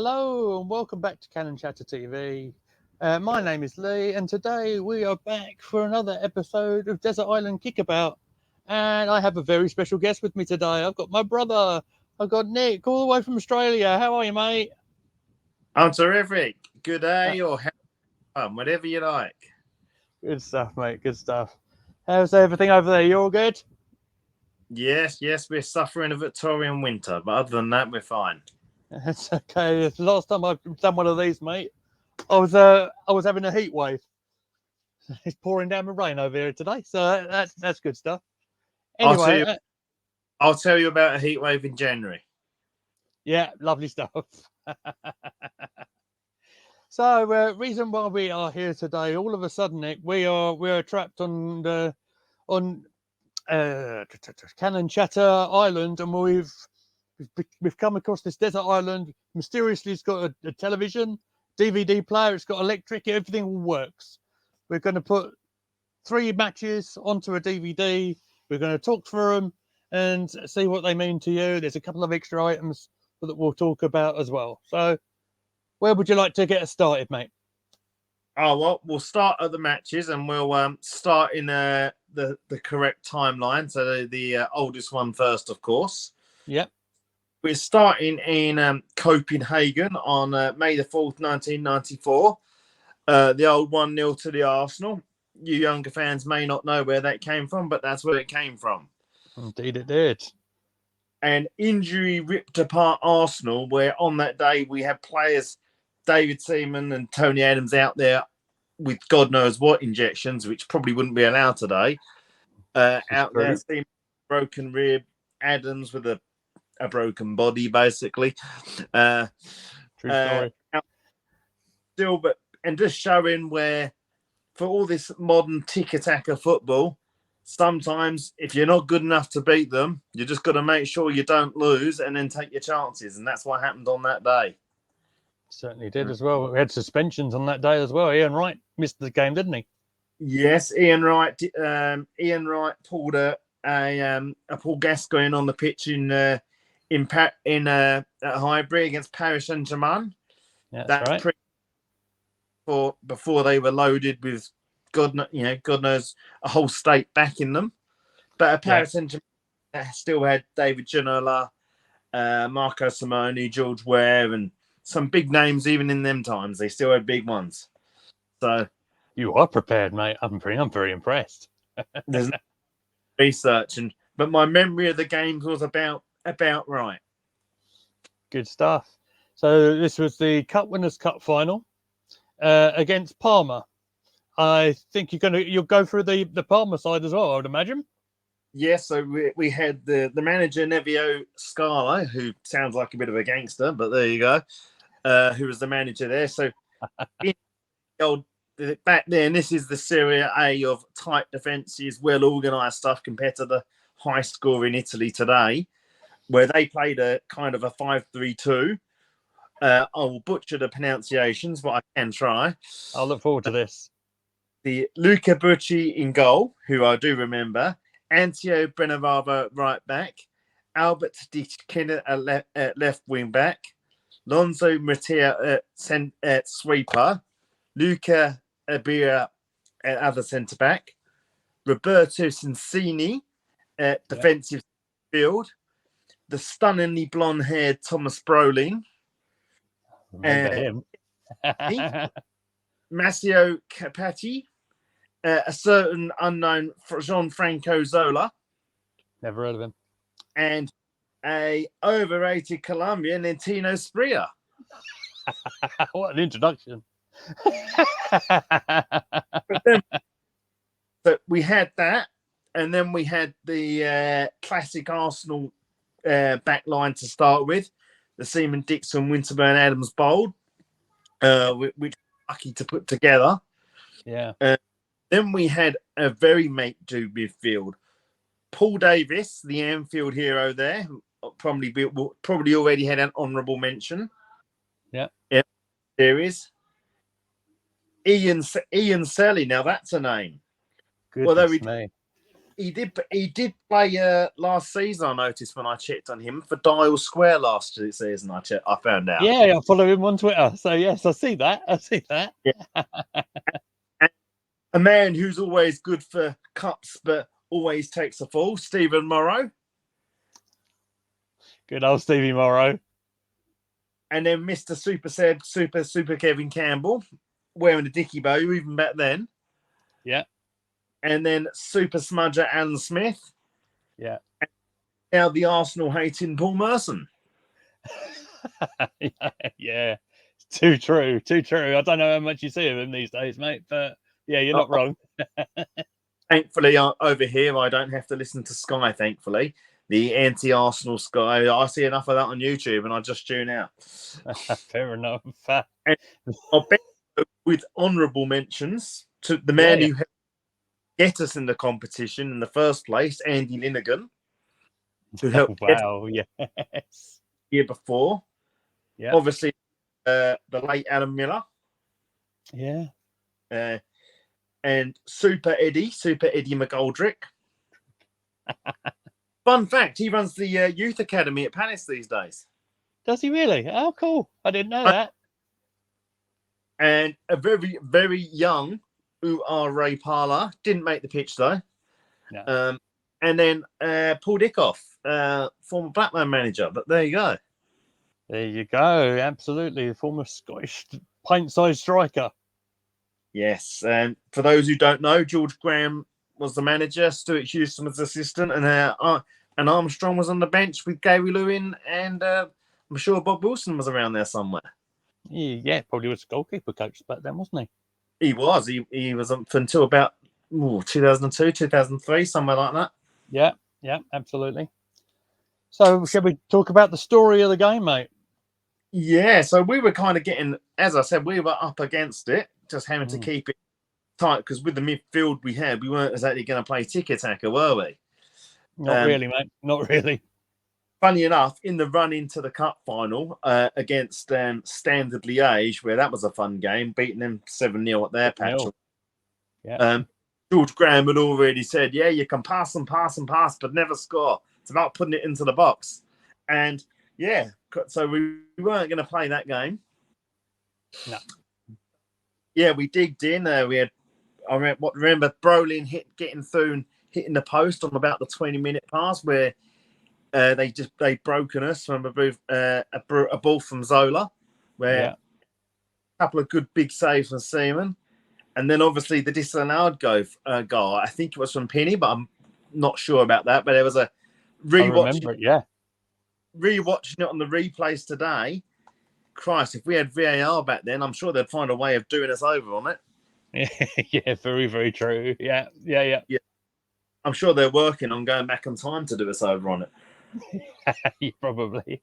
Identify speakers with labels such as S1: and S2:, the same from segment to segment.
S1: Hello and welcome back to Cannon Chatter TV. My name is Lee and today we are back for another episode of Desert Island Kickabout. And I have a very special guest with me today. I've got my brother. I've got Nick all the way from Australia. How are you, mate?
S2: I'm terrific. Good day or whatever you like.
S1: Good stuff, mate. Good stuff. How's everything over there? You all good?
S2: Yes, we're suffering a Victorian winter, but other than that, we're fine.
S1: That's okay. The last time I've done one of these, mate, I was having a heat wave. It's pouring down with rain over here today, so that's good stuff. Anyway,
S2: I'll tell you about a heat wave in January.
S1: Yeah, lovely stuff. So, reason why we are here today, all of a sudden, Nick, we are trapped on Cannon Chatter Island, and we've come across this desert island. Mysteriously, it's got a television, DVD player, it's got electric, everything all works. We're going to put 3 matches onto a DVD. We're going to talk through them and see what they mean to you. There's a couple of extra items that we'll talk about as well. So, where would you like to get us started, mate?
S2: Oh, well, we'll start at the matches and we'll start in the correct timeline. So the oldest one first, of course.
S1: Yep.
S2: We're starting in Copenhagen on May the 4th, 1994. The old 1-0 to the Arsenal. You younger fans may not know where that came from, but that's where it came from.
S1: Indeed it did.
S2: And injury ripped apart Arsenal, where on that day we had players, David Seaman and Tony Adams, out there with God knows what injections, which probably wouldn't be allowed today. Out there, Seaman, broken rib, Adams with a broken body, basically.
S1: True story.
S2: And just showing where, for all this modern tick-attacker football, sometimes if you're not good enough to beat them, you just got to make sure you don't lose and then take your chances. And that's what happened on that day.
S1: Certainly did as well. We had suspensions on that day as well. Ian Wright missed the game, didn't he?
S2: Yes, Ian Wright. Ian Wright pulled a Paul Gascoigne on the pitch at Highbury against Paris Saint-Germain.
S1: Yeah, that's right.
S2: Before they were loaded with God knows a whole state backing them. But Paris Saint-Germain still had David Ginola, Marco Simone, George Ware, and some big names. Even in them times, they still had big ones. So
S1: you are prepared, mate. I'm very impressed.
S2: There's no research, but my memory of the games was about right.
S1: Good stuff. So this was the Cup Winners' Cup final against Parma. I think you'll go through the Parma side as well, I would imagine.
S2: Yes, so we had the manager Nevio Scala, who sounds like a bit of a gangster, but there you go. Who was the manager there? So back then, this is the Serie A of tight defences, well organised stuff compared to the high score in Italy today, where they played a kind of a 5-3-2. I will butcher the pronunciations, but I can try.
S1: I'll look forward to this.
S2: The Luca Bucci in goal, who I do remember. Antio Benavava right back. Albert Di Kinner at left wing back. Lonzo Matia at sweeper. Luca Abira at other centre back. Roberto Cincini at defensive field. The stunningly blonde-haired Thomas Brolin.
S1: Remember him.
S2: Massimo Capati, a certain unknown Gianfranco Zola.
S1: Never heard of him.
S2: And a overrated Colombian, Nintino Spria.
S1: What an introduction.
S2: So we had that, and then we had the classic Arsenal back line to start with. The Seaman, Dixon, Winterburn, Adams, Bold, which we're lucky to put together.
S1: Yeah.
S2: Then we had a very mate-do midfield. Paul Davis, the Anfield hero there, probably already had an honourable mention.
S1: Yeah.
S2: Series. Ian Selly, now that's a name.
S1: Goodness me.
S2: He did play last season. I noticed when I checked on him for Dial Square last season. I found out.
S1: Yeah, I follow him on Twitter. So yes, I see that.
S2: Yeah. And a man who's always good for cups, but always takes a fall. Stephen Morrow.
S1: Good old Stevie Morrow.
S2: And then Mr. Super Kevin Campbell, wearing a dicky bow even back then.
S1: Yeah.
S2: And then Super Smudger Alan Smith.
S1: Yeah.
S2: And now the Arsenal hating Paul Merson.
S1: Yeah. Too true. Too true. I don't know how much you see of him these days, mate, but yeah, you're not wrong.
S2: Thankfully, over here, I don't have to listen to Sky, thankfully. The anti-Arsenal Sky. I see enough of that on YouTube and I just tune out.
S1: Fair enough.
S2: And I'll bet with honourable mentions to the man who helped get us in the competition in the first place, Andy Linnigan, who helped
S1: yes.
S2: year before.
S1: Yeah.
S2: Obviously, the late Adam Miller.
S1: Yeah.
S2: And Super Eddie McGoldrick. Fun fact, he runs the youth academy at Palace these days.
S1: Does he really? Oh, cool. I didn't know that.
S2: And a very, very young Ray Parler. Didn't make the pitch, though.
S1: No.
S2: And then Paul Dickoff, former Blackburn manager. But there you go.
S1: There you go. Absolutely. The former Scottish pint-sized striker.
S2: Yes. And for those who don't know, George Graham was the manager, Stuart Houston was the assistant, and Armstrong was on the bench with Gary Lewin, and I'm sure Bob Wilson was around there somewhere.
S1: Yeah, probably was a goalkeeper coach back then, wasn't
S2: he? He was. He was until about 2002, 2003, somewhere like that.
S1: Yeah, absolutely. So, shall we talk about the story of the game, mate?
S2: Yeah, so we were kind of getting, as I said, we were up against it, just having to keep it tight, because with the midfield we had, we weren't exactly going to play tiki-taka, were we?
S1: Not really, mate. Not really.
S2: Funny enough, in the run into the cup final against Standard Liège, where that was a fun game, beating them 7-0 at their patch.
S1: Yeah.
S2: George Graham had already said, yeah, you can pass, but never score. It's about putting it into the box. And yeah, so we weren't going to play that game.
S1: No.
S2: Yeah, we digged in. We had, I remember Brolin getting through and hitting the post on about the 20-minute pass where they'd broken us from a ball from Zola, where a couple of good big saves from Seaman. And then obviously the disallowed goal. I think it was from Penny, but I'm not sure about that. But there was a rewatching it on the replays today. Christ, if we had VAR back then, I'm sure they'd find a way of doing us over on it.
S1: Yeah, very, very true. Yeah.
S2: I'm sure they're working on going back in time to do us over on
S1: it. Probably.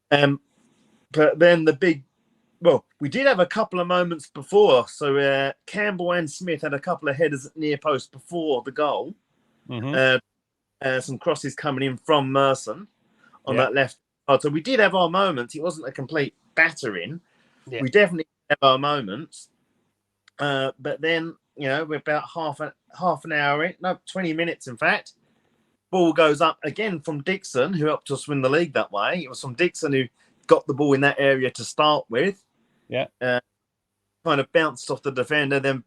S2: But then we did have a couple of moments before. So Campbell and Smith had a couple of headers at near post before the goal. Some crosses coming in from Merson on that left side. So we did have our moments. It wasn't a complete battering. Yeah. We definitely have our moments. But then, we're about half an hour in, 20 minutes, in fact. Ball goes up again from Dixon, who helped us win the league that way. It was from Dixon who got the ball in that area to start with.
S1: Yeah.
S2: Kind of bounced off the defender, then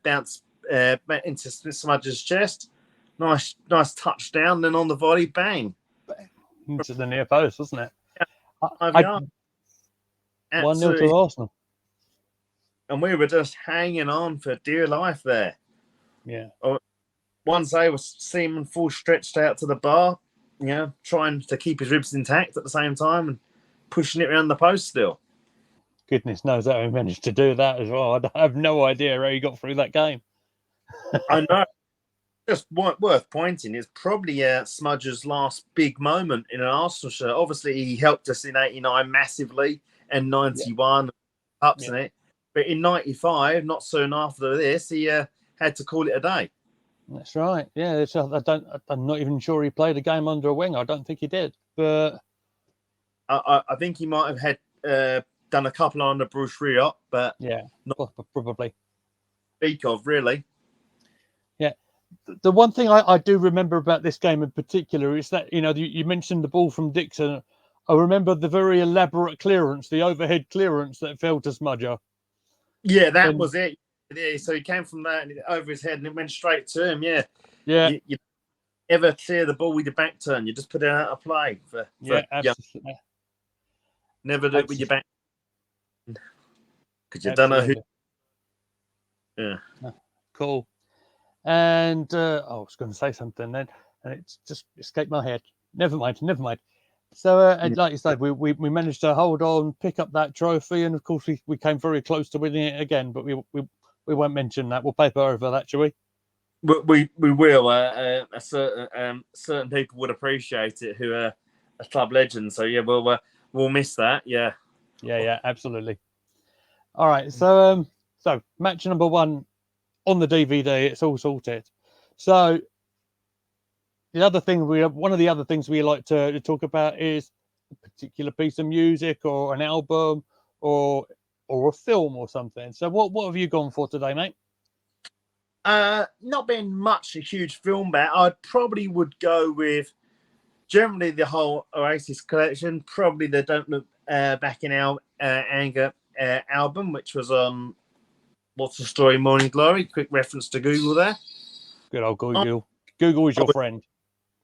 S2: bounced into Smudge's chest. Nice touchdown. Then on the volley, bang.
S1: Into the near post, wasn't it?
S2: Yeah.
S1: 1-0 to Arsenal.
S2: And we were just hanging on for dear life there.
S1: Yeah.
S2: One day was Seaman full stretched out to the bar, trying to keep his ribs intact at the same time and pushing it around the post still.
S1: Goodness knows how he managed to do that as well. I have no idea how he got through that game.
S2: I know. Just worth pointing, it's probably Smudge's last big moment in an Arsenal shirt. Obviously, he helped us in 89 massively and 91 ups in it. But in 95, not soon after this, he had to call it a day.
S1: That's right. Yeah, I'm not even sure he played a game under a wing. I don't think he did. But
S2: I think he might have had done a couple under Bruce Riot, but
S1: probably
S2: speak of really.
S1: Yeah. The one thing I do remember about this game in particular is that, you mentioned the ball from Dixon. I remember the very elaborate clearance, the overhead clearance that fell to Smudger.
S2: Yeah, that
S1: And
S2: was it. Yeah, so he came from that and over his head and it went straight to him. Yeah.
S1: yeah,
S2: You never clear the ball with your back turn. You just put it out of play for
S1: absolutely,
S2: never do it with your back because you don't know who.
S1: absolutely.
S2: Yeah.
S1: Cool. And I was going to say something then, and it's just escaped my head. Never mind. So, like you said, we managed to hold on, pick up that trophy, and of course we came very close to winning it again. But we won't mention that. We'll paper over that, shall we?
S2: We will. Certain people would appreciate it who are a club legend. So yeah, we'll miss that. Yeah.
S1: Yeah, absolutely. All right. So match number 1 on the DVD. It's all sorted. So one of the other things we like to talk about is a particular piece of music or an album or a film or something. So what have you gone for today, mate?
S2: Not being much a huge film bat, I probably would go with generally the whole Oasis collection. Probably the Don't Look Back in Anger album, which was on What's the Story, Morning Glory. Quick reference to Google there.
S1: Good old Google. Google is your friend.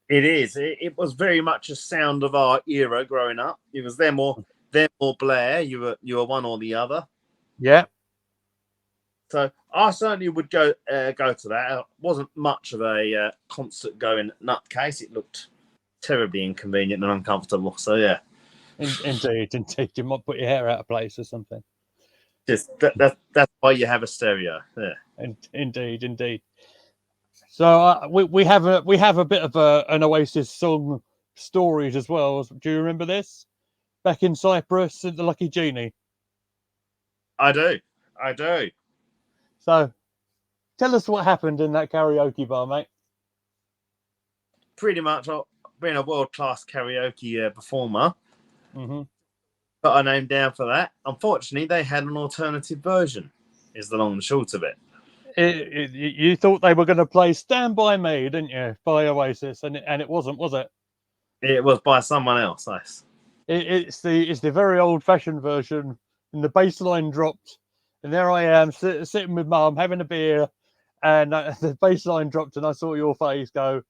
S2: It is. It was very much a sound of our era growing up. It was them or Blair. You were one or the other.
S1: Yeah.
S2: So I certainly would go to that. It wasn't much of a concert going nutcase. It looked terribly inconvenient and uncomfortable. So yeah.
S1: Indeed. You might put your hair out of place or something.
S2: Just that's why you have a stereo. Yeah.
S1: Indeed. So we have a bit of an Oasis song storage as well. Do you remember this? Back in Cyprus at the Lucky Genie.
S2: I do.
S1: So tell us what happened in that karaoke bar, mate.
S2: Pretty much being a world-class karaoke performer.
S1: Mm-hmm.
S2: Got a name down for that. Unfortunately, they had an alternative version, is the long and short of it.
S1: You thought they were going to play Stand By Me, didn't you, by Oasis, and it wasn't, was it?
S2: It was by someone else. Nice.
S1: It's the very old-fashioned version, and the bass line dropped, and there I am sitting with Mum having a beer, and the bass line dropped, and I saw your face go,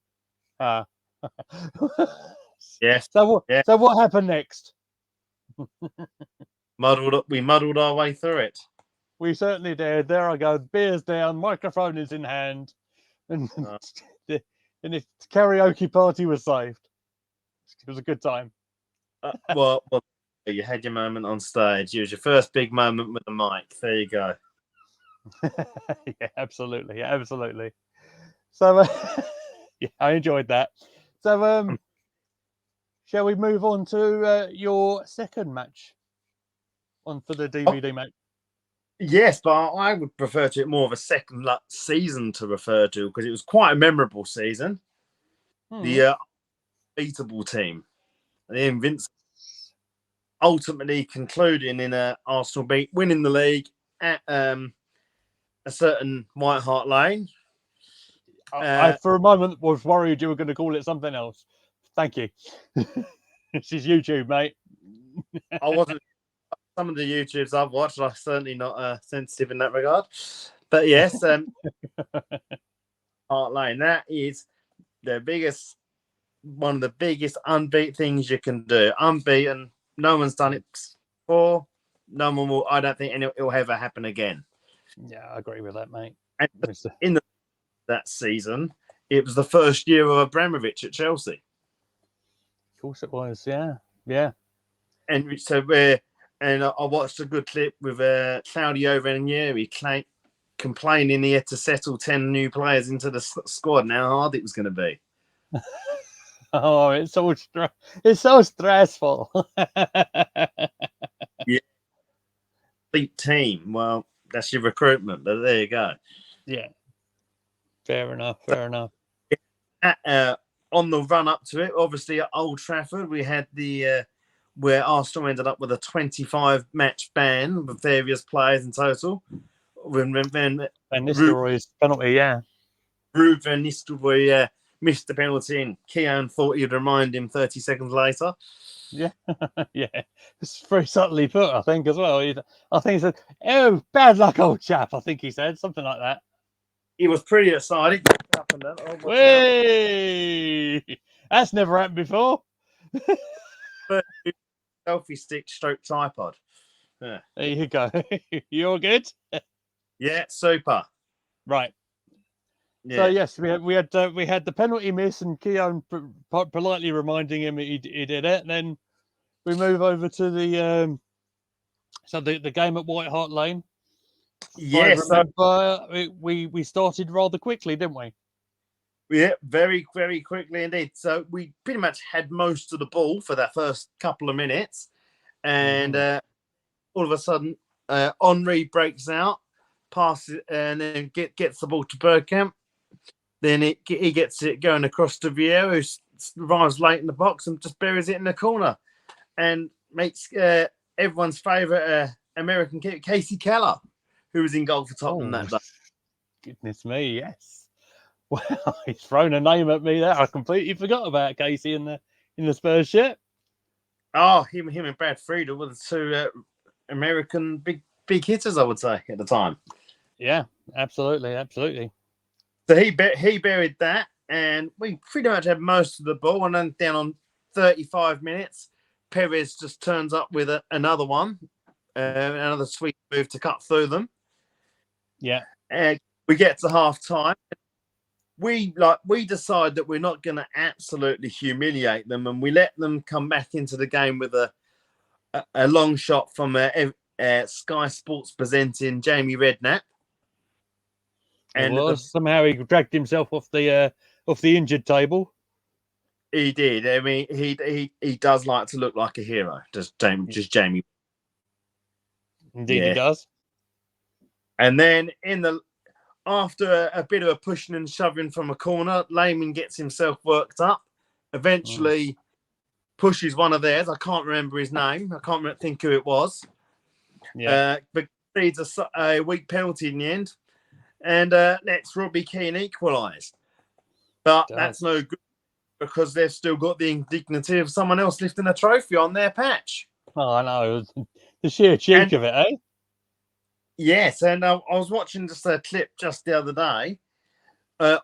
S1: ah.
S2: Yes.
S1: So what happened next?
S2: We muddled our way through it.
S1: We certainly did. There I go. Beer's down, microphone is in hand, and the karaoke party was saved. It was a good time.
S2: Well, you had your moment on stage. It was your first big moment with the mic. There you go.
S1: Yeah, absolutely. So, yeah, I enjoyed that. So, shall we move on to your second match for the DVD, mate?
S2: Yes, but I would prefer to it more of a second season to refer to because it was quite a memorable season. The unbeatable team, the Invincibles, ultimately concluding in Arsenal winning the league at a certain White Hart Lane.
S1: I, for a moment, was worried you were going to call it something else. Thank you. This is YouTube, mate.
S2: I wasn't. Some of the YouTubes I've watched are certainly not sensitive in that regard. But yes, Hart Lane, that is one of the biggest unbeat things you can do. Unbeaten. No one's done it before. No one will. I don't think it'll ever happen again.
S1: Yeah, I agree with that, mate.
S2: And in that season, it was the first year of Abramovich at Chelsea.
S1: Of course it was, yeah.
S2: And so I watched a good clip with Claudio Ranieri complaining he had to settle 10 new players into the squad and how hard it was going to be.
S1: Oh, it's so stressful.
S2: Yeah. Big team. Well, that's your recruitment, but there you go.
S1: Yeah. Fair enough.
S2: On the run up to it, obviously at Old Trafford, we had where Arsenal ended up with a 25 match ban with various players in total.
S1: And this story is penalty, yeah.
S2: Ruud van Nistelrooy missed the penalty, and Keown thought he'd remind him 30 seconds later.
S1: Yeah, yeah. It's very subtly put, I think, as well. I think he said, "Oh, bad luck, old chap." I think he said something like that.
S2: He was pretty excited. Up and down. Oh, watch out.
S1: Way, that's never happened before.
S2: Selfie stick stroke tripod. Yeah.
S1: There you go. You're good.
S2: Yeah, super.
S1: Right.
S2: Yeah.
S1: So yes, we had the penalty miss, and Keown politely reminding him he did it. And then we move over to the game at White Hart Lane.
S2: Yes.
S1: I remember we started rather quickly, didn't we?
S2: Yeah, very, very quickly indeed. So we pretty much had most of the ball for that first couple of minutes. And all of a sudden, Henri breaks out, passes, and then gets the ball to Bergkamp. Then he gets it going across to Vieira, who arrives late in the box and just buries it in the corner. And makes everyone's favourite American kid, Casey Keller, who was in goal for Tottenham that day.
S1: Goodness me, yes. Well, he's thrown a name at me there. I completely forgot about Casey in the Spurs shirt.
S2: Oh, him and Brad Friedel were the two American big hitters, I would say, at the time.
S1: Yeah, absolutely.
S2: So he buried that, and we pretty much had most of the ball. And then down on 35 minutes, Perez just turns up with another one, another sweet move to cut through them.
S1: Yeah,
S2: and we get to half time. We decide that we're not going to absolutely humiliate them, and we let them come back into the game with a long shot from Sky Sports presenting Jamie Redknapp.
S1: And somehow he dragged himself off the injured table.
S2: He did. I mean, he does like to look like a hero. Just Jamie.
S1: Indeed, he does.
S2: And then after a bit of a pushing and shoving from a corner, Lehman gets himself worked up. Eventually, pushes one of theirs. I can't remember his name. I can't think who it was.
S1: Yeah.
S2: But leads a weak penalty in the end, and lets Robbie Keane equalise. But that's no good because they've still got the indignity of someone else lifting a trophy on their patch.
S1: Oh, I know. The sheer cheek of it, eh?
S2: Yes, and I was watching just a clip just the other day.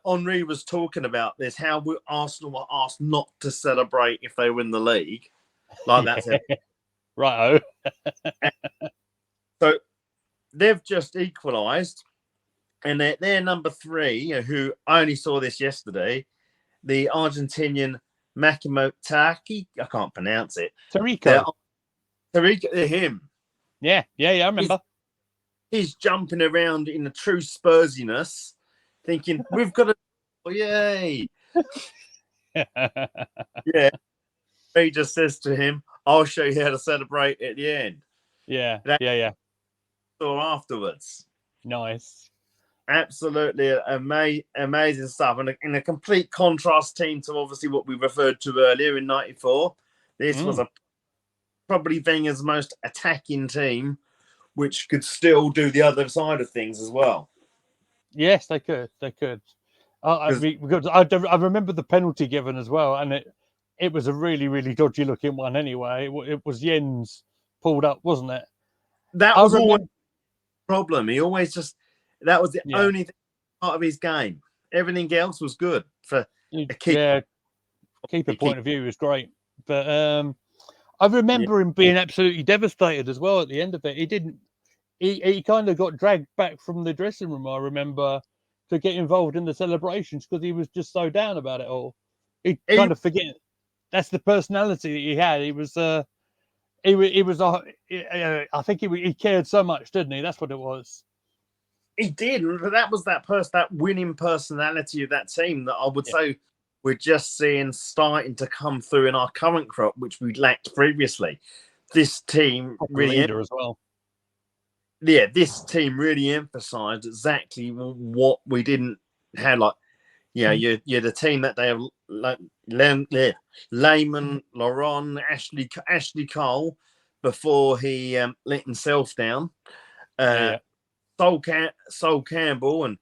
S2: Henri was talking about this, how Arsenal were asked not to celebrate if they win the league. Like that's it.
S1: Righto.
S2: So they've just equalised, and they're number 3, who I only saw this yesterday, the Argentinian Makimo Taki. I can't pronounce it.
S1: Tarico,
S2: him.
S1: Yeah, I remember.
S2: He's jumping around in a true Spursiness, thinking, we've got to... Oh, yay. Yeah. He just says to him, I'll show you how to celebrate at the end.
S1: Yeah.
S2: Or afterwards.
S1: Nice.
S2: Absolutely amazing stuff. And in a complete contrast team to obviously what we referred to earlier in 94. This was probably Wenger's most attacking team, which could still do the other side of things as well.
S1: Yes, they could. I remember the penalty given as well, and it was a really, really dodgy looking one anyway. It was Jens pulled up, wasn't it?
S2: That was always the problem. He always that was the only part of his game. Everything else was good for a keeper.
S1: Keeper point of view was great. But I remember him being absolutely devastated as well at the end of it. He kind of got dragged back from the dressing room, I remember, to get involved in the celebrations because he was just so down about it all. He kind of forget that's the personality that he had. He was I think he cared so much, didn't he? That's what it was.
S2: He did. That was that winning personality of that team that I would say we're just seeing starting to come through in our current crop, which we lacked previously. This team really
S1: leader as well.
S2: Yeah, this team really emphasised exactly what we didn't have. Like, you're the team that they have, like Lehman, Laurent, Ashley Cole, before he let himself down. Sol Campbell and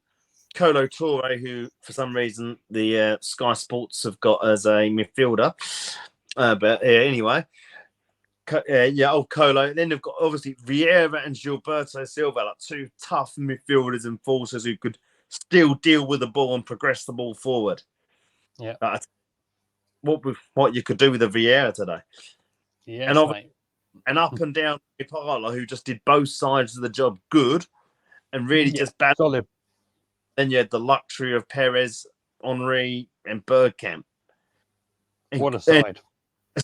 S2: Colo Torre, who for some reason the Sky Sports have got as a midfielder. But anyway, old Colo. Then they've got obviously Vieira and Gilberto Silva, like two tough midfielders and forces who could still deal with the ball and progress the ball forward.
S1: Yeah.
S2: What you could do with a Vieira today.
S1: Yes, mate.
S2: And up and down Parla, who just did both sides of the job good and really just bad.
S1: Solid.
S2: Then you had the luxury of Perez, Henry, and Bergkamp.
S1: What a side.
S2: A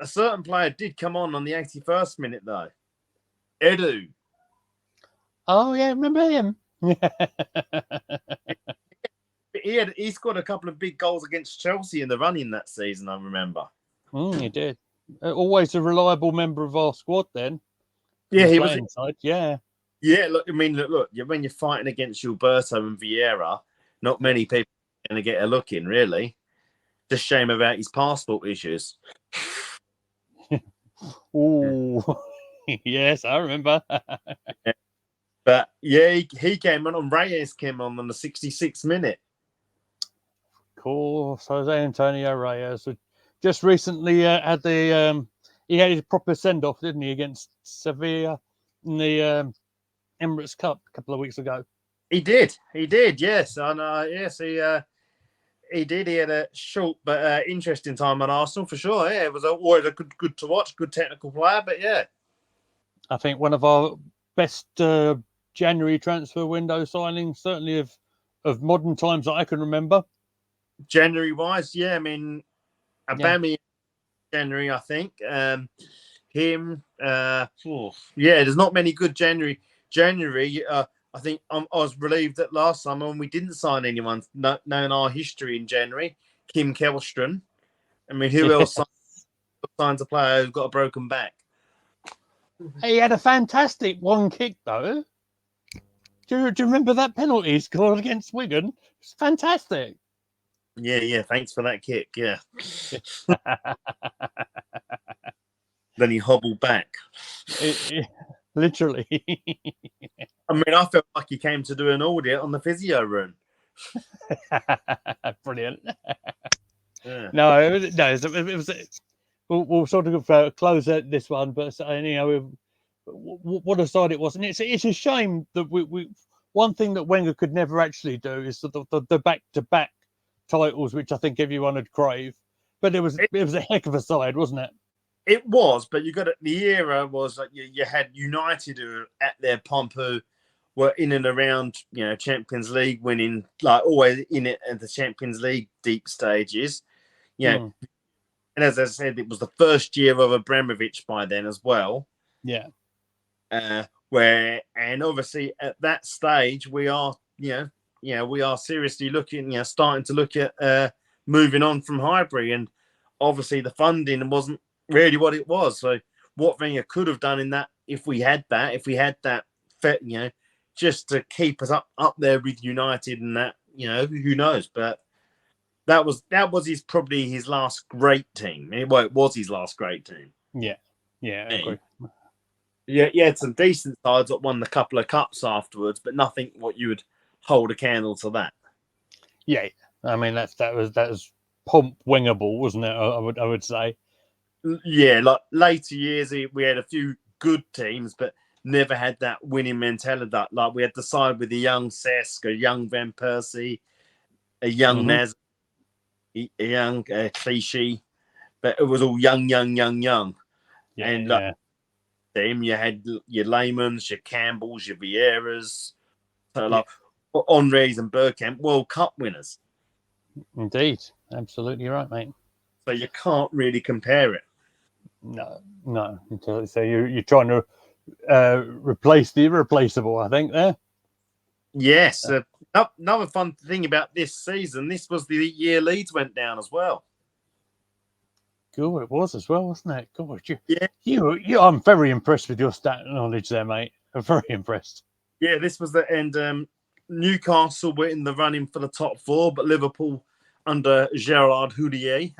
S2: certain player did come on the 81st minute, though. Edu.
S1: Oh, yeah, remember him?
S2: He scored a couple of big goals against Chelsea in the run-in that season, I remember.
S1: He did. Always a reliable member of our squad then.
S2: Yeah, he was.
S1: Inside. Yeah.
S2: Yeah, look, I mean, look, when you're fighting against Gilberto and Vieira, not many people are going to get a look in, really. Just shame about his passport issues.
S1: Oh, yes, I remember.
S2: But yeah, he came on, and Reyes came on the 66th minute.
S1: Of course, Jose Antonio Reyes just recently had he had his proper send off, didn't he, against Sevilla in the Emirates Cup a couple of weeks ago.
S2: He did, yes, and yes, he did. He had a short but interesting time at Arsenal for sure. Yeah, it was always a good to watch, good technical player. But yeah,
S1: I think one of our best January transfer window signings, certainly of modern times that I can remember.
S2: January wise, yeah, I mean, Abami January, I think. Him, there's not many good January. I think I was relieved that last summer when we didn't sign anyone knowing our history in January. Kim Kelstrom. I mean, who else signs a player who's got a broken back?
S1: He had a fantastic one kick, though. Do you remember that penalty he scored against Wigan? It's fantastic.
S2: Yeah. Thanks for that kick. Yeah. Then he hobbled back.
S1: Literally.
S2: I mean, I felt like he came to do an audit on the physio room.
S1: Brilliant.
S2: Yeah.
S1: No, it was. We'll sort of close out this one, but what a side it was, and it's a shame that we one thing that Wenger could never actually do is the back-to-back titles, which I think everyone would crave. But it was a heck of a side, wasn't it?
S2: It was, but the era was like you had United who were at their pomp, who were in and around, Champions League winning, like always in it at the Champions League deep stages. Yeah. And as I said, it was the first year of Abramovich by then as well.
S1: Yeah.
S2: And obviously at that stage we are, we are seriously looking, starting to look at moving on from Highbury, and obviously the funding wasn't really what it was. So what Wenger could have done in that, if we had that, just to keep us up there with United and that, who knows? But that was probably his last great team. Well, it was his last great team.
S1: Yeah, I agree.
S2: Yeah, he had some decent sides that won a couple of cups afterwards, but nothing what you would hold a candle to that.
S1: Yeah, I mean that was pomp Wengerable, wasn't it? I would say.
S2: Yeah, like later years, we had a few good teams, but never had that winning mentality. Like we had the side with a young Cesc, a young Van Persie, a young Naz, a young Clichy, but it was all young. Yeah, and team, you had your Leymans, your Campbells, your Vieiras, Henry's and Bergkamp, World Cup winners.
S1: Indeed, absolutely right, mate.
S2: So you can't really compare it.
S1: No. So you're trying to replace the irreplaceable, I think, there.
S2: Yes. Another fun thing about this season, this was the year Leeds went down as well.
S1: Cool, it was as well, wasn't it? God, you. I'm very impressed with your stat knowledge there, mate. I'm very impressed.
S2: Yeah, this was the end. Newcastle were in the running for the top four, but Liverpool under Gerard Hoodies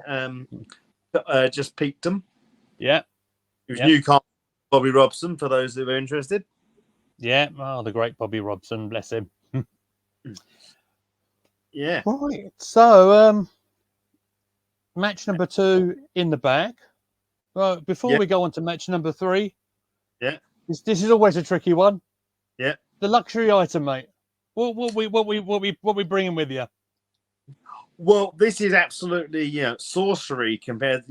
S2: just peaked them.
S1: Yeah.
S2: It was Newcastle, Bobby Robson, for those who are interested.
S1: Yeah, the great Bobby Robson, bless him.
S2: Yeah.
S1: Right. So, match number 2 in the bag. Right. Before
S2: Yeah.
S1: we go on to match number 3,
S2: Yeah.
S1: this is always a tricky one.
S2: Yeah.
S1: The luxury item, mate. What we bringing with you?
S2: Well, this is absolutely sorcery compared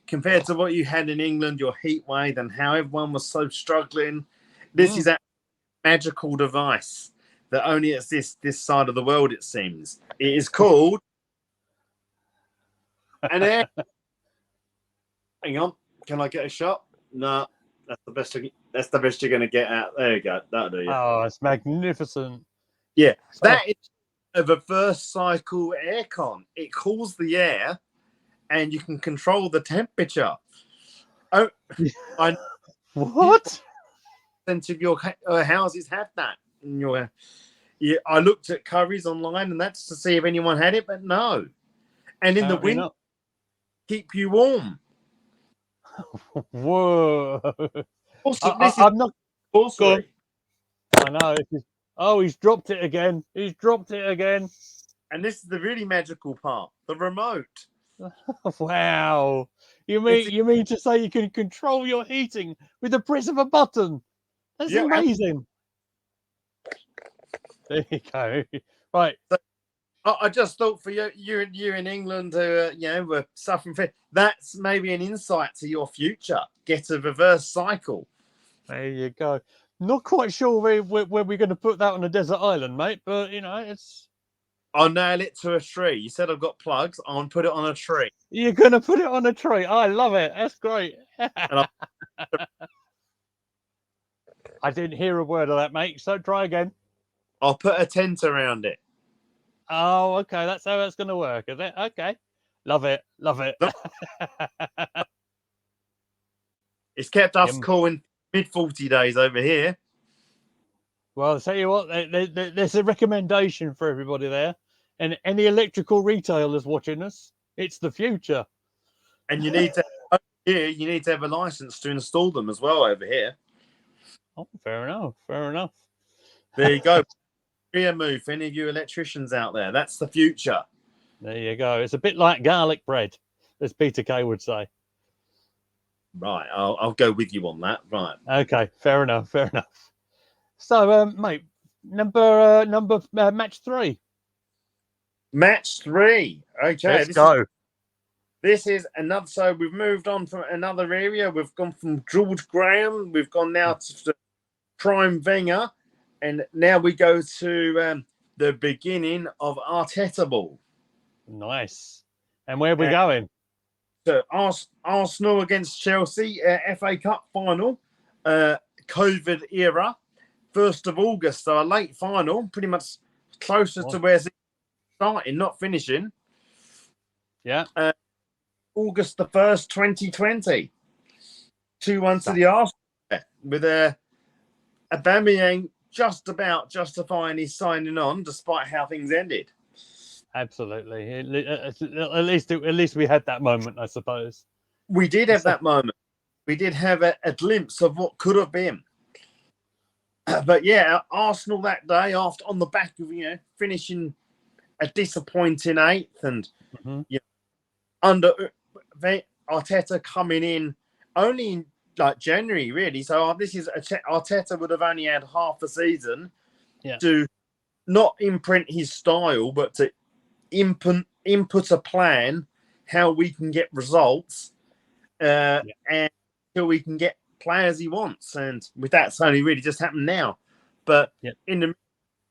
S2: compared to what you had in England, your heat wave, and how everyone was so struggling. This is a magical device that only exists this side of the world. It seems it is called an air. Hang on, can I get a shot? No, that's the best. That's the best you're going to get out. There you go. That'll do you.
S1: Oh, it's magnificent.
S2: Yeah,
S1: So,
S2: that is a reverse cycle aircon. It cools the air, and you can control the temperature. Oh, I
S1: what?
S2: sense of your houses have that. In your, yeah, I looked at Curry's online, and that's to see if anyone had it, but no. And in the winter, keep you warm.
S1: Whoa!
S2: Also, this is
S1: I'm not.
S2: sorcery.
S1: I know. Oh, he's dropped it again. He's dropped it again.
S2: And this is the really magical part: the remote.
S1: Wow! You mean to say you can control your heating with the press of a button? That's amazing. There you go. Right.
S2: So, I just thought for you in England who were suffering from that's maybe an insight to your future. Get a reverse cycle.
S1: There you go. Not quite sure where we're going to put that on a desert island, mate. But it's.
S2: I'll nail it to a tree. You said I've got plugs. I'll put it on a tree.
S1: You're going to put it on a tree. I love it. That's great. I didn't hear a word of that, mate. So try again.
S2: I'll put a tent around it.
S1: Oh, okay. That's how that's going to work, is it? Okay. Love it. Love it.
S2: It's kept us cool in mid-40 days over here.
S1: Well, I'll tell you what, there's a recommendation for everybody there. And any electrical retailers watching us, it's the future.
S2: And you need to have a license to install them as well over here.
S1: Oh, fair enough. Fair enough.
S2: There you go. Career move for any of you electricians out there. That's the future.
S1: There you go. It's a bit like garlic bread, as Peter Kay would say.
S2: Right. I'll go with you on that. Right.
S1: Okay. Fair enough. Fair enough. So, mate, match 3.
S2: Match 3. Okay.
S1: Let's go.
S2: This is another. So we've moved on from another area. We've gone from George Graham. We've gone now to Prime Wenger. And now we go to the beginning of Arteta ball.
S1: Nice. And where are we going?
S2: So Arsenal against Chelsea, FA Cup final, COVID era, 1st of August. So a late final, pretty much closer to where it's starting, not finishing.
S1: Yeah.
S2: August the 1st, 2020. 2-1 to the Arsenal with Aubameyang just about justifying his signing on, despite how things ended.
S1: Absolutely. At least we had that moment, I suppose.
S2: We did have that moment. We did have a glimpse of what could have been. But yeah, Arsenal that day, after on the back of finishing a disappointing 8th, and under Arteta coming in only in January, really. So this is Arteta would have only had half a season to not imprint his style, but to input a plan how we can get results and until we can get players he wants. And with that's only really just happened now. But in the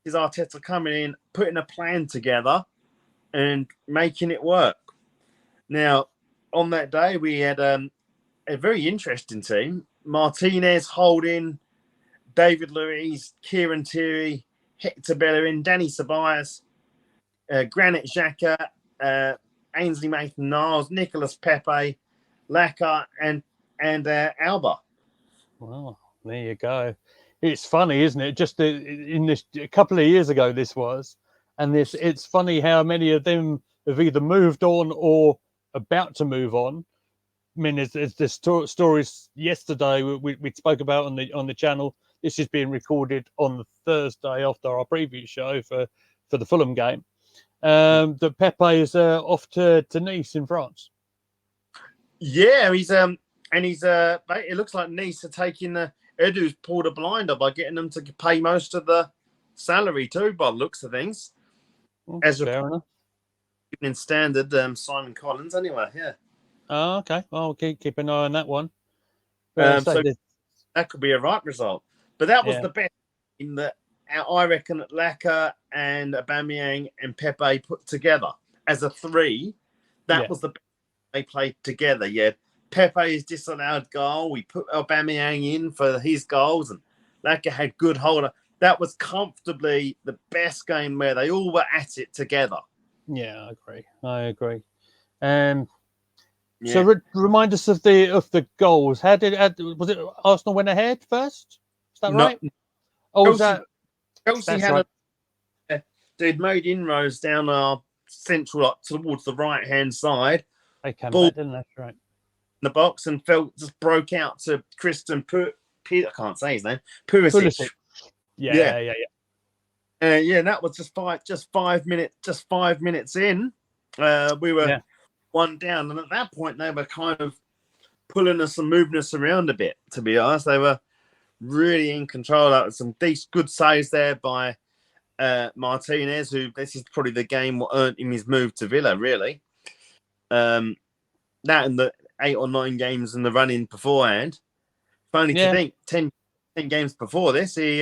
S2: is Arteta coming in, putting a plan together and making it work. Now, on that day, we had a very interesting team. Martinez, Holding, David Luiz, Kieran Tierney, Hector Bellerin, Danny Ceballos, Granit Xhaka, Ainsley Maitland-Niles, Nicolas Pepe, Laka, and Alba.
S1: Well, there you go. It's funny, isn't it? Just in this a couple of years ago, this was, and it's funny how many of them have either moved on or about to move on. I mean, there's stories yesterday we spoke about on the channel. this is being recorded on the Thursday after our preview show for the Fulham game. That Pepe is off to Nice in France.
S2: Yeah, it looks like Nice are taking Edu's pulled a blinder by getting them to pay most of the salary too, by the looks of things. As
S1: Fair enough.
S2: in standard, Simon Collins anyway. Yeah.
S1: Oh, okay. Well, keep an eye on that one.
S2: So that could be a right result. But that was the best in that I reckon Laka and Aubameyang and Pepe put together as a three. That was the best they played together. Yeah. Pepe's disallowed goal. We put Aubameyang in for his goals, and Laka had good holder. That was comfortably the best game where they all were at it together.
S1: Yeah, I agree. So remind us of the goals. Was it Arsenal went ahead first? Is that right?
S2: Chelsea had they'd made inroads down our central towards the right hand side.
S1: They came back, didn't they? Right.
S2: The box and just broke out to Christian I can't say his name. Pulisic.
S1: Yeah.
S2: That was just 5 minutes in. We were one down, and at that point they were kind of pulling us and moving us around a bit. To be honest, they were really in control. That was some decent, good saves there by Martinez, who this is probably the game what earned him his move to Villa. Really, that and the 8 or 9 games in the running beforehand. Funny to think, 10 games before this, he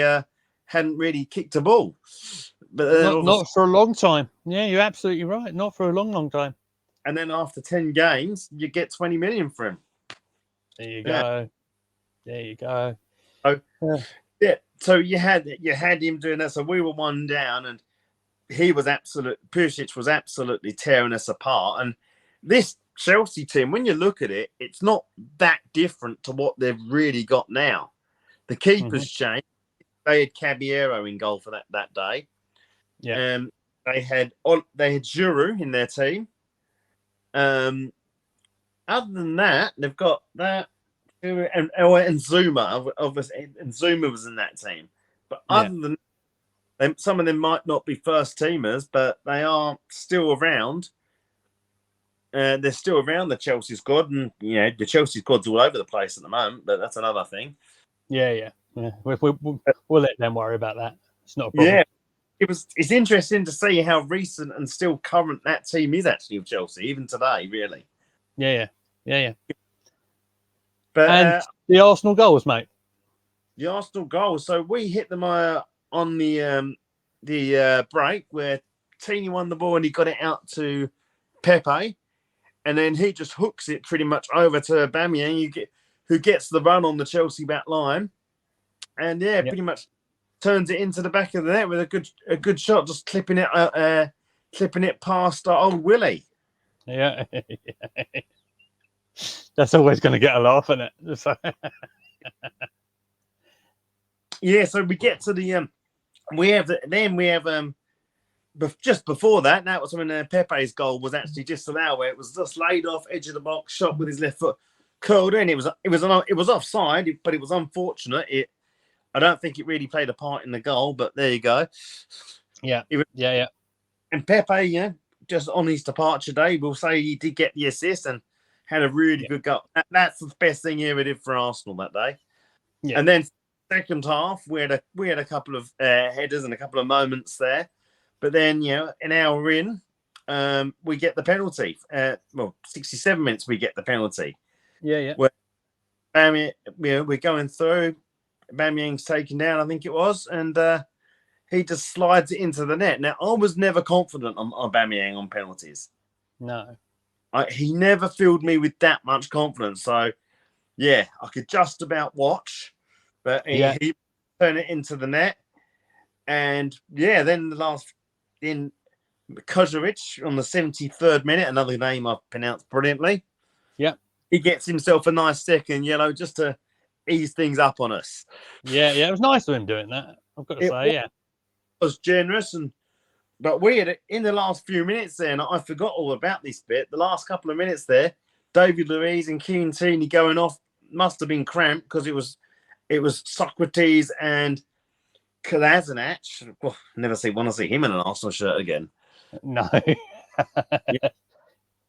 S2: hadn't really kicked a ball. But
S1: not for a long time. Yeah, you're absolutely right. Not for a long time.
S2: And then after 10 games, you get 20 million for him.
S1: There you go. There you go.
S2: So you had him doing that. So we were one down, and Pulisic was absolutely tearing us apart. And this Chelsea team, when you look at it, it's not that different to what they've really got now. The keepers changed. They had Caballero in goal for that day.
S1: Yeah.
S2: They had Giroud in their team. Other than that, they've got that and Zuma. Obviously, and Zuma was in that team. But other than them, some of them might not be first teamers, but they are still around. They're still around the Chelsea squad, and the Chelsea squad's all over the place at the moment. But that's another thing.
S1: Yeah. We'll let them worry about that. It's not a problem.
S2: Yeah, it's interesting to see how recent and still current that team is actually of Chelsea, even today, really.
S1: Yeah.
S2: But
S1: and the Arsenal goals, mate.
S2: The Arsenal goals. So we hit them on the break where Tini won the ball and he got it out to Pepe, and then he just hooks it pretty much over to Aubameyang, who gets the run on the Chelsea back line, and pretty much turns it into the back of the net with a good shot, just clipping it past old Willie.
S1: Yeah. That's always going to get a laugh, isn't it?
S2: So we get to the just before that was when Pepe's goal was actually disallowed, where it was just laid off edge of the box, shot with his left foot, curled in. It was offside, but it was unfortunate. I don't think it really played a part in the goal, but there you go.
S1: Yeah.
S2: And Pepe, just on his departure day, we'll say he did get the assist and had a really good goal. That's the best thing he ever did for Arsenal that day. Yeah. And then second half, we had a couple of headers and a couple of moments there. But then, an hour in, we get the penalty. 67 minutes, we get the penalty.
S1: Yeah.
S2: Where, we're going through. Aubameyang's taken down, I think it was, and he just slides it into the net. Now, I was never confident on Aubameyang on penalties.
S1: No.
S2: He never filled me with that much confidence. So, I could just about watch, but he turned it into the net. And, then in Kozovic on the 73rd minute, another name I've pronounced brilliantly.
S1: Yeah.
S2: He gets himself a nice second yellow just to ease things up on us.
S1: Yeah, it was nice of him doing that. I've got to say,
S2: It was generous, but we had in the last few minutes there, and I forgot all about this bit. The last couple of minutes there, David Luiz and Keane Tini going off must have been cramped because it was it was Socrates and Kolasinac. Well, never want to see him in an Arsenal shirt again.
S1: No.
S2: Yeah.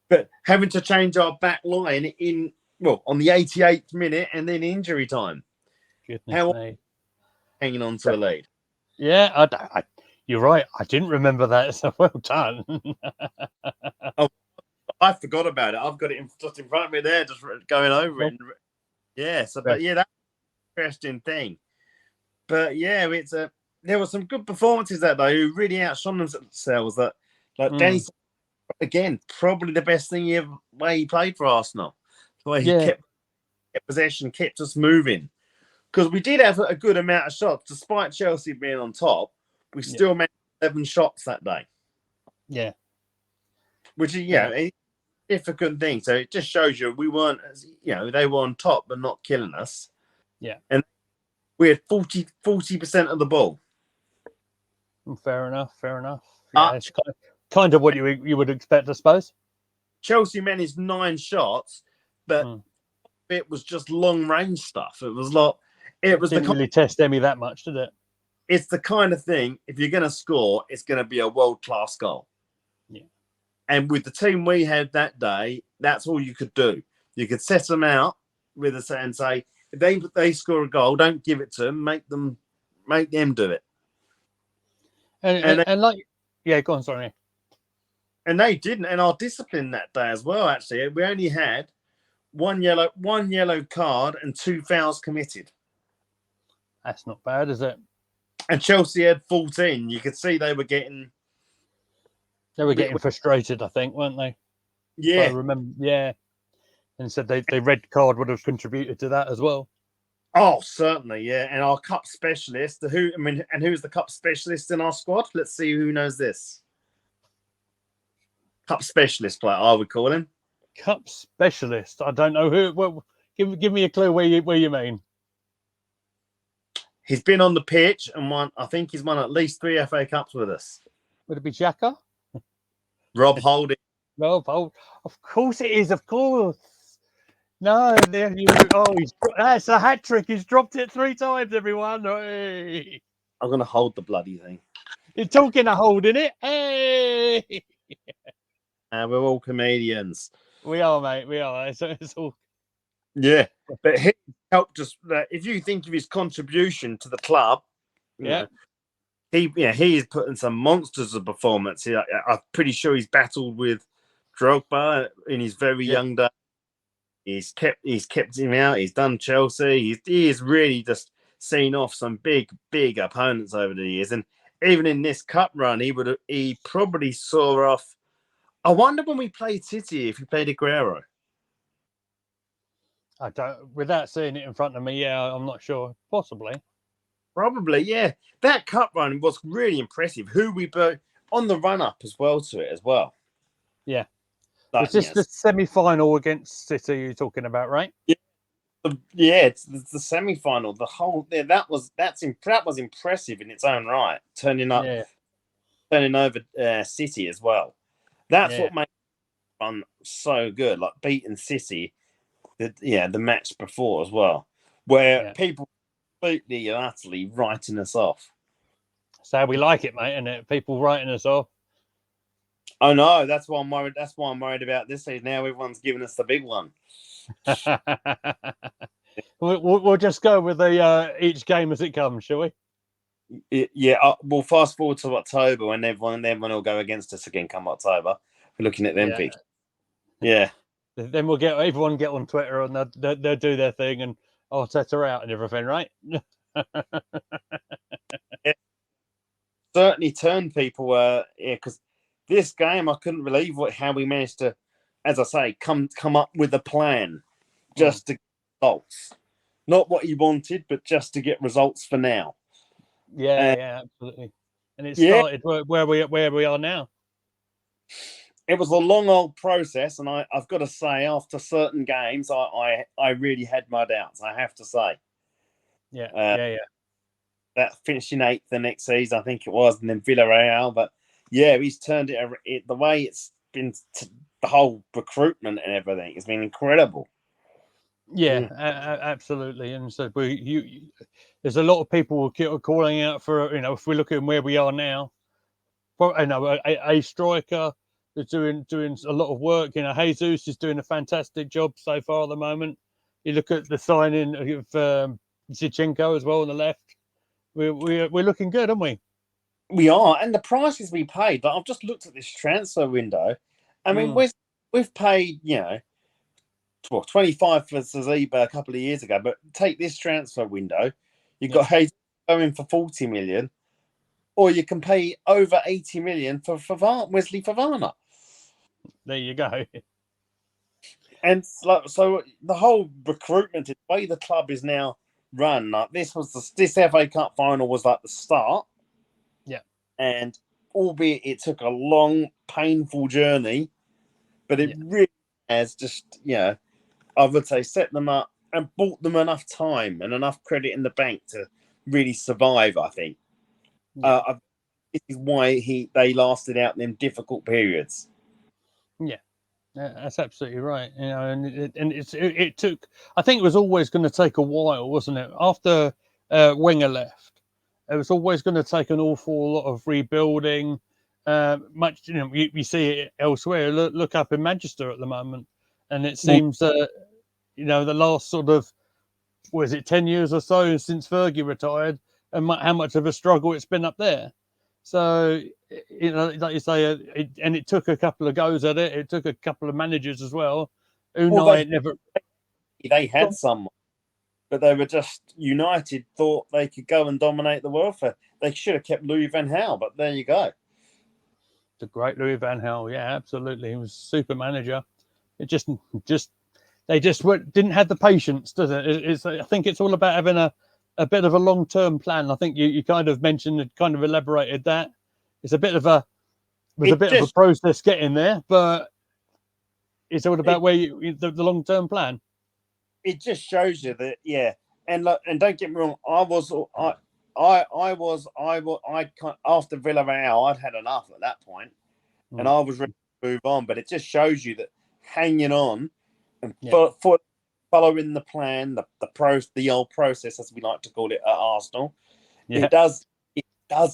S2: But having to change our back line on the 88th minute and then injury time.
S1: Goodness
S2: How
S1: me.
S2: hanging on to a lead?
S1: Yeah, you're right. I didn't remember that. So well done.
S2: I forgot about it. I've got it just in front of me there, just going over it. Yeah. So, but yeah, that's an interesting thing. But yeah, there were some good performances that day who really outshone themselves. That Danny, again, probably the best thing way he played for Arsenal. The way he kept possession, kept us moving. Because we did have a good amount of shots, despite Chelsea being on top. We still made 11 shots that day.
S1: Yeah,
S2: which is a difficult thing. So it just shows you we weren't, they were on top but not killing us.
S1: Yeah,
S2: and we had 40% of the ball.
S1: Fair enough. Yeah, it's kind of what you would expect, I suppose.
S2: Chelsea managed 9 shots, but it was just long range stuff. It was like it
S1: didn't really test Emmy that much, did it?
S2: It's the kind of thing, if you're going to score, it's going to be a world class goal.
S1: Yeah.
S2: And with the team we had that day, that's all you could do. You could set them out with us and say, if they score a goal, don't give it to them. Make them do it.
S1: And like, yeah, go on, sorry.
S2: And they didn't. And our discipline that day as well. Actually, we only had one yellow card and 2 fouls committed.
S1: That's not bad, is it?
S2: And Chelsea had 14. You could see they were getting
S1: frustrated, I think, weren't they?
S2: Yeah.
S1: I remember, yeah. And said the red card would have contributed to that as well.
S2: Oh, certainly, yeah. And our cup specialist, who's the cup specialist in our squad? Let's see who knows this. Cup specialist player, I would call him.
S1: Cup specialist. I don't know who. Well, give me a clue where you mean.
S2: He's been on the pitch and won. I think he's won at least 3 FA Cups with us.
S1: Would it be Xhaka?
S2: Rob Holding.
S1: Rob Holding. Of course it is. Of course. No, that's a hat trick. He's dropped it 3 times, everyone. Hey.
S2: I'm going to hold the bloody thing.
S1: You're talking of holding it. Hey.
S2: We're all comedians.
S1: We are, mate. We are. It's all.
S2: Yeah, but he helped us. If you think of his contribution to the club, he is putting some monsters of performance. I'm pretty sure he's battled with Drogba in his very young days. He's kept him out. He's done Chelsea. He is really just seen off some big opponents over the years. And even in this cup run, he probably saw off. I wonder when we played City if he played Aguero.
S1: I don't. Without seeing it in front of me, I'm not sure. Possibly.
S2: Probably, yeah. That cup run was really impressive. Who we beat on the run up as well to it as well.
S1: Yeah. It's just the semi-final against City you're talking about, right?
S2: Yeah, it's the semi-final. The whole that was impressive in its own right. Turning over City as well. That's what made it run so good. Like beating City, the match before as well, where people completely and utterly writing us off.
S1: That's how we like it, mate, isn't it? People writing us off.
S2: Oh no, that's why I'm worried. That's why I'm worried about this season. Now everyone's giving us the big one.
S1: We'll just go with the each game as it comes, shall we?
S2: Yeah, we'll fast forward to October when everyone will go against us again. Come October, we're looking at them picks. Yeah.
S1: Then we'll everyone get on Twitter and they'll do their thing and Arteta out and everything, right?
S2: Certainly turned people. Because this game I couldn't believe how we managed to, as I say, come up with a plan just to get results. Not what he wanted, but just to get results for now.
S1: Yeah, absolutely. And it started where we are now.
S2: It was a long old process, and I've got to say, after certain games, I really had my doubts. I have to say.
S1: Yeah.
S2: That finishing 8th the next season, I think it was, and then Villarreal. But yeah, he's turned it the way it's been. The whole recruitment and everything has been incredible.
S1: Yeah, absolutely. And so there's a lot of people calling out for, if we look at where we are now, a striker that's doing a lot of work. Jesus is doing a fantastic job so far at the moment. You look at the signing of Zichenko as well on the left. We're looking good, aren't we?
S2: We are, and the prices we paid. But I've just looked at this transfer window. I mean, we've paid 25 for Zaziba a couple of years ago, but take this transfer window. You've got Hayes going for 40 million, or you can pay over 80 million for Wesley Fofana.
S1: There you go.
S2: And so the whole recruitment, the way the club is now run, like this FA Cup final was like the start.
S1: Yeah.
S2: And albeit it took a long, painful journey, but it really has just, I would say set them up and bought them enough time and enough credit in the bank to really survive, I think. This is why they lasted out them difficult periods.
S1: Yeah. That's absolutely right. And it took. I think it was always going to take a while, wasn't it? After Wenger left, it was always going to take an awful lot of rebuilding. Much, you see it elsewhere. Look up in Manchester at the moment, and it seems the last sort of, was it 10 years or so since Fergie retired, and how much of a struggle it's been up there. So, like you say, it took a couple of goes at it. It took a couple of managers as well.
S2: They had someone, but they were just United thought they could go and dominate the world. They should have kept Louis van Gaal, but there you go.
S1: The great Louis van Gaal, yeah, absolutely. He was a super manager. It they just didn't have the patience, does it? I think it's all about having a bit of a long-term plan. I think you kind of mentioned and kind of elaborated that. It's a bit of a process getting there, but it's all about the long-term plan.
S2: It just shows you that, yeah. And look, and don't get me wrong, after Villarreal, I'd had enough at that point, and I was ready to move on. But it just shows you that hanging on and for following the plan, the old process, as we like to call it at Arsenal, it does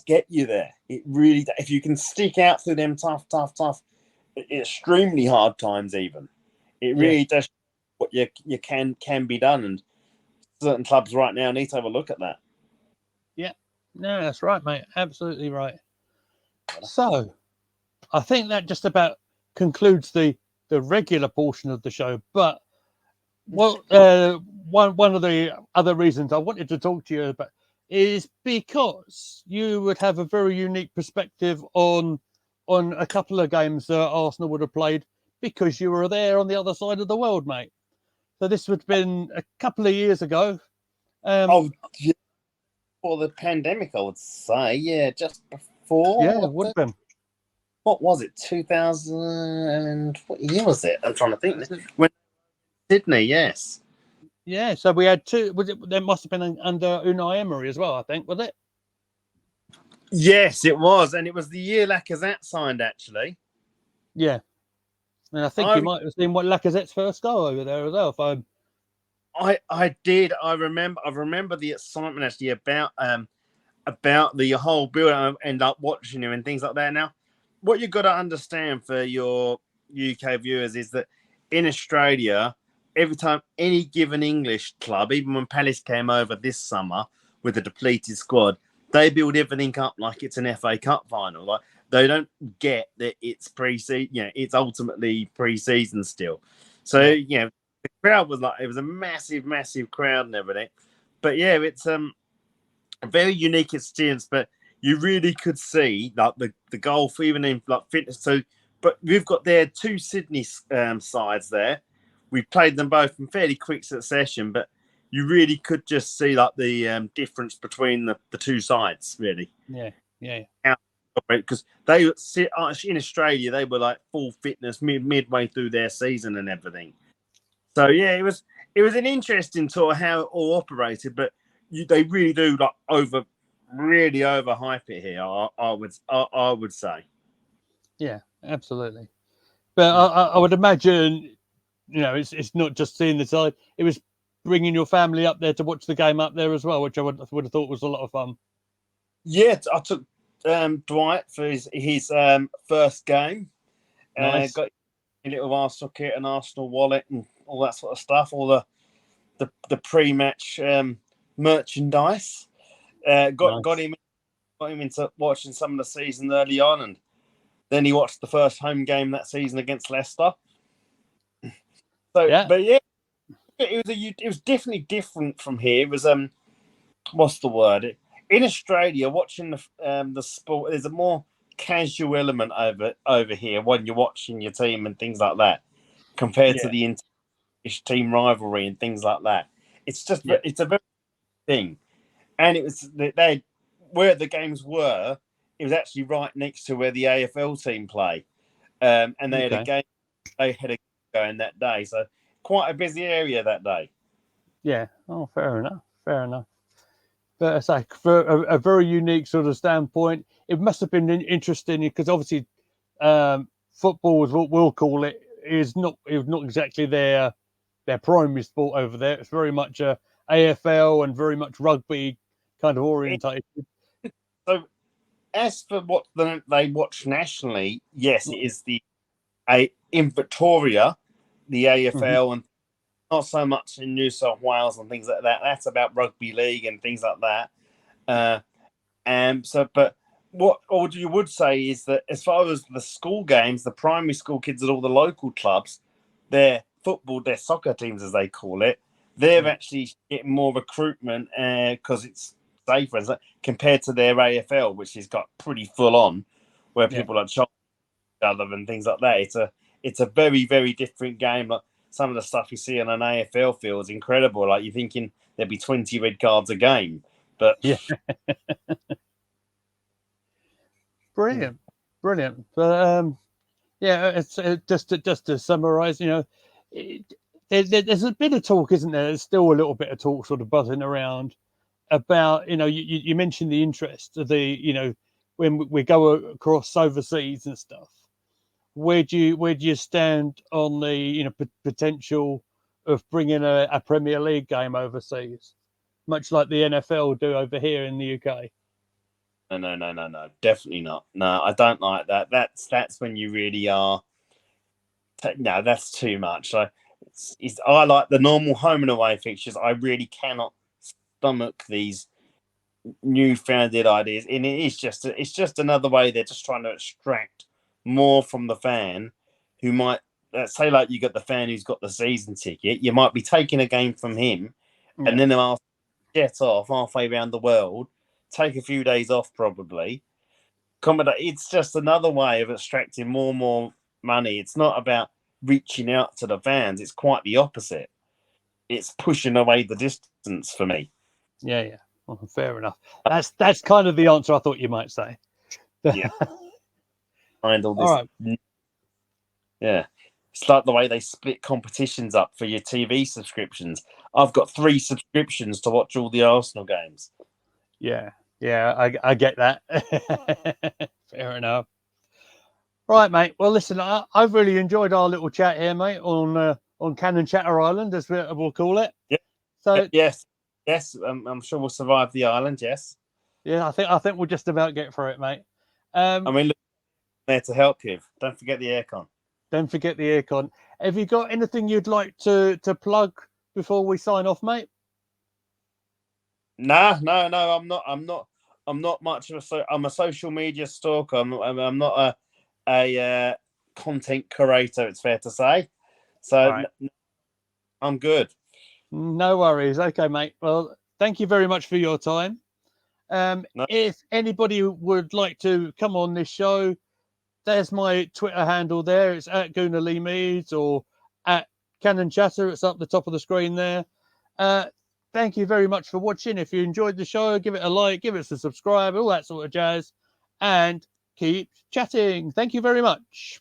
S2: get you there. It really, if you can stick out through them tough, extremely hard times, even it really does what you can be done. And certain clubs right now need to have a look at that.
S1: Yeah, no, that's right, mate. Absolutely right. So, I think that just about concludes the regular portion of the show. But one of the other reasons I wanted to talk to you about is because you would have a very unique perspective on a couple of games that Arsenal would have played because you were there on the other side of the world, mate. So this would have been a couple of years ago.
S2: Before the pandemic, I would say, just before.
S1: Yeah, it would have been.
S2: What was it? 2000? What year was it? I'm trying to think. When Sydney, yes.
S1: Yeah, so we had two. There must have been under Unai Emery as well, I think, was it?
S2: Yes, it was, and it was the year Lacazette signed, actually.
S1: Yeah, and I think you might have seen what Lacazette's first goal over there as well.
S2: I did. I remember the excitement actually about the whole build and like watching him and things like that. Now, what you've got to understand for your UK viewers is that in Australia, every time any given English club, even when Palace came over this summer with a depleted squad, they build everything up like it's an FA Cup final. Like they don't get that it's pre-season. It's ultimately pre-season still. So the crowd was it was a massive, massive crowd and everything. But yeah, it's a very unique experience. But you really could see like the golf, even in like fitness. So, but we've got there two Sydney sides there. We played them both in fairly quick succession, but you really could just see like the difference between the two sides, really.
S1: Yeah.
S2: Because they in Australia, they were like full fitness midway through their season and everything. So yeah, it was an interesting tour how it all operated, but they really do like overhype it here. I would say.
S1: Yeah, absolutely. But I would imagine it's not just seeing the side. It was bringing your family up there to watch the game up there as well, which I would have thought was a lot of fun.
S2: Yeah, I took Dwight for his first game.
S1: Nice.
S2: Got a little Arsenal kit and Arsenal wallet and all that sort of stuff. All the pre-match merchandise. Got
S1: Nice.
S2: him into watching some of the season early on, and then he watched the first home game that season against Leicester. So,
S1: Yeah.
S2: but yeah, it was definitely different from here. It was what's the word? In Australia, watching the sport, there's a more casual element over here when you're watching your team and things like that, compared to the team rivalry and things like that. It's just it's a very thing, and it was they where the games were. It was actually right next to where the AFL team play, and they had a game. They had a game going that day, so quite a busy area that day.
S1: Yeah. Oh, fair enough. Fair enough. But I say, for a very unique sort of standpoint, it must have been interesting because obviously, football, is what we'll call it, is not exactly their primary sport over there. It's very much a AFL and very much rugby kind of orientated.
S2: So, as for what they watch nationally, yes, it is in Victoria, the AFL, and not so much in New South Wales and things like that. That's about rugby league and things like that. But what you would say is that as far as the school games, the primary school kids at all the local clubs, their soccer teams, as they call it, they're actually getting more recruitment because it's safer compared to their AFL, which has got pretty full on, where people are chopping each other and things like that. It's a very, very different game. Like some of the stuff you see on an AFL field is incredible. Like you're thinking there'd be 20 red cards a game, but
S1: Brilliant. But it's just to summarise, there's a bit of talk, isn't there? There's still a little bit of talk sort of buzzing around about, you mentioned the interest of the, when we go across overseas and stuff. Where do you stand on the potential of bringing a Premier League game overseas, much like the NFL do over here in the UK?
S2: No, definitely not. No, I don't like that. That's when you really are. No, that's too much. I like the normal home and away fixtures. I really cannot stomach these newfounded ideas, and it's just another way they're just trying to extract more from the fan, who might say, like, you got the fan who's got the season ticket. You might be taking a game from him, and then they'll jet off halfway around the world, take a few days off probably. It's just another way of extracting more and more money. It's not about reaching out to the fans. It's quite the opposite. It's pushing away the distance for me.
S1: Yeah. Well, fair enough. That's kind of the answer I thought you might say.
S2: Yeah. Find all this.
S1: All right.
S2: Yeah. It's like the way they split competitions up for your TV subscriptions. I've got 3 subscriptions to watch all the Arsenal games.
S1: Yeah, I get that. Fair enough. Right, mate. Well, listen, I've really enjoyed our little chat here, mate, on Cannon Chatter Island, as we'll call it.
S2: Yeah.
S1: So
S2: yes. I'm sure we'll survive the island. Yes.
S1: Yeah, I think we'll just about get through it, mate.
S2: I mean, look, there to help you. Don't forget the aircon.
S1: Don't forget the aircon. Have you got anything you'd like to plug before we sign off, mate?
S2: No. I'm not much of I'm a social media stalker. I'm not a content curator. It's fair to say. So
S1: Right.
S2: I'm good.
S1: No worries. Okay, mate. Well, thank you very much for your time.
S2: No.
S1: If anybody would like to come on this show, there's my Twitter handle there. It's at Gooner Lee Meads or at Cannon Chatter. It's up the top of the screen there. Thank you very much for watching. If you enjoyed the show, give it a like, give us a subscribe, all that sort of jazz, and keep chatting. Thank you very much.